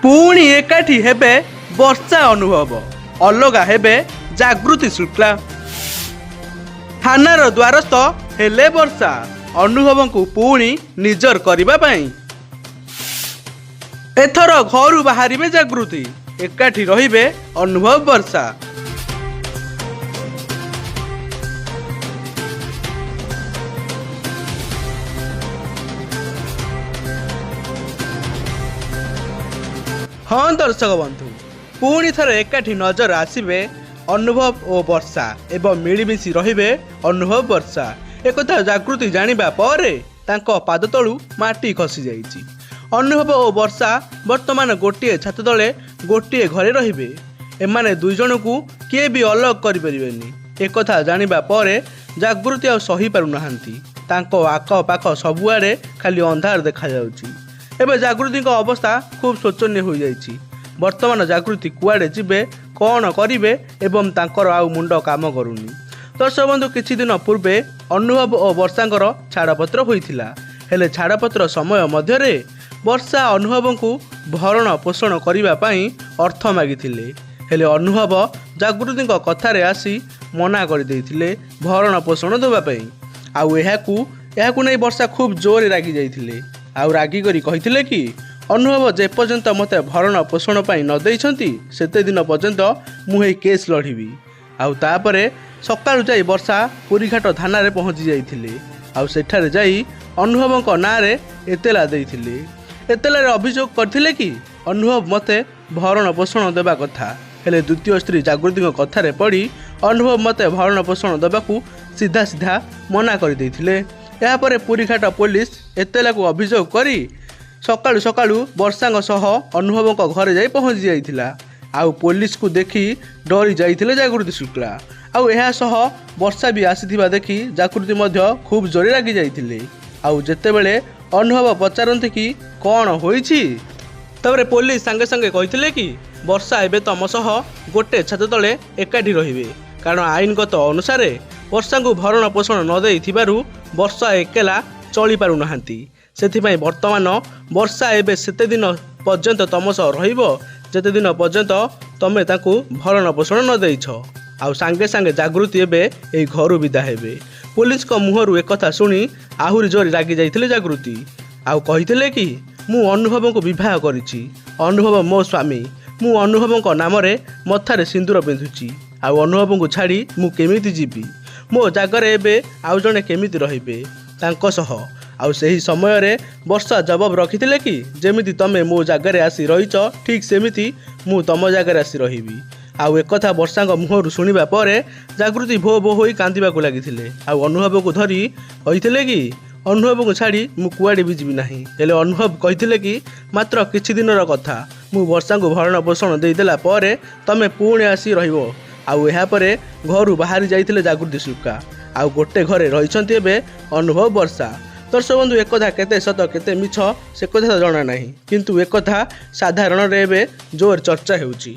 पुणी एकाठी हेबे वर्षा अनुभव अलगा हेबे जागृति शुक्ला थानार द्वारस्थ हेले वर्षा अनुभव को पुणी निजर करिबा पई एथर घर बाहरिबे जागृति एकाठी रहिबे अनुभव वर्षा। हाँ दर्शक बंधु पुणी थरे एकाठी नजर आसिबे अनुभव और वर्षा एवं मिलमिशि रहिबे अनुभव वर्षा एक जागृति जानिबा परे तांको पाद तळु माटी खसी जाइछि। अनुभव और वर्षा वर्तमान गोटे छात तले गोटे घरे रहिबे एमाने दुई जन को किए भी अलग करि परिबेनी एक जानिबा परे जागृति आ सही पारु नाहांती तांको आक पाख सबुआडे खाली अंधार देखा जाउछि। एबे जागृति अवस्था खूब शोचनीय हो जाइछि। वर्तमान जागृति कुआडे जिबे कौन करिवे एवं तांकर आउ मुंड काम करूनी। दर्शक बंधु किछि दिन पूर्वे अनुभव और वर्षांकर छाड़पत्र होइथिला हेले छाड़पत्र समय मध्यरे वर्षा अनुभव को भरण पोषण करिबा पई अर्थ मागिथिले हेले अनुभव जागृति कथारे आसी मना कर देइथिले भरण पोषण देबा पई आउ एहाकू नै वर्षा खूब जोर रागी जाइथिले आउ रागी करी कहिथिले कि अनुभव जे पर्यंत मते भरण पोषण पाई न देइछंती सेते दिन पर्यंत मु हे केस लढिबी। आउ तापरे सकाळु जाई वर्षा पुरीघाट थाना रे पहुंची जाइथिले आउ सेठारे जाई अनुभवक नाँ रे एतेला देइथिले। एतेलारे अभियोग करथिले कि अनुभव मते भरण पोषण देबा कथा हेले द्वितीय स्त्री जागृति कथारे पड़ी अनुभव मते भरण पोषण देबाकू सीधा सीधा मना कर देइथिले। यापर पुरीघाट पुलिस एतेला को अभियोग करी सकाळु सकाळु वर्षांग सह अनुभव घरे जाई पहुंची जाइथिला आउ पुलिस को देखी डरी जाइथिले जागृति शुक्ला आउ एहा सह वर्षा भी आसीथिबा देखी जागृति मध्य खूब जोरे लागी जाइथिले आउ जेतेबेले अनुभव पचारंती कि कौन होइछि तबरे पुलिस संगे संगे कहिथिले कि वर्षा एबे तम सह गोटे छात तले एकाठी रहिबे कारण आईनगत अनुसार वर्षा को भरण पोषण न देइथिबारु वर्षा एकेला चली पारु नाहांती सेथिपाई वर्तमान वर्षा एबे सेते दिन पर्यंत तम सह रहिबो जेते दिन पर्यंत तमे ताकू भरण पोषण न देइछ आउ सांगे सांगे जागृति एबे एई घरु विदा हेबे। पुलिस को मुहरु एक कथा सुनी आहुरी जोरी रागी जाइथिले जागृति आउ कहिथिले कि मु अनुभव को विवाह करिछि अनुभव मो स्वामी मु अनुभव को नाम रे मथारे सिंदूर पिंधुछि आउ अनुभव को छाड़ी मु केमिति जीवी मो जागर एबे आउ जने केमिति रहिबे तांको सह आउ सही समय रे वर्षा जवाब रखिथिले कि जेमिति तमे मो जागर आसी रहिछ ठीक सेमिति मु तम जागर आसी रहिबी आउ एक कथा वर्षांग मुहरु सुनिबा परे जागृति भो भो होई कांदिबाकू लागिथिले आउ अनुभव को धरी कहिथिले कि अनुभव को छाड़ी मु कुआडे भी जीवी नाही हेले अनुभव कहिथिले कि मात्र किछि दिनर कथा मु वर्षा को भरण पोषण देई देला परे तमे पुणी आसी रहिबो आउ एहा परे घरु बाहरी जाइथिले जागृति शुक्ला आउ गोटे घरे रहिछंती एबे अनुभव वर्षा। दर्शक बंधु एक कथा केते सत केते मिछ से कथा जणा नाही किंतु एक कथा साधारण रे एबे जोर चर्चा हेउची।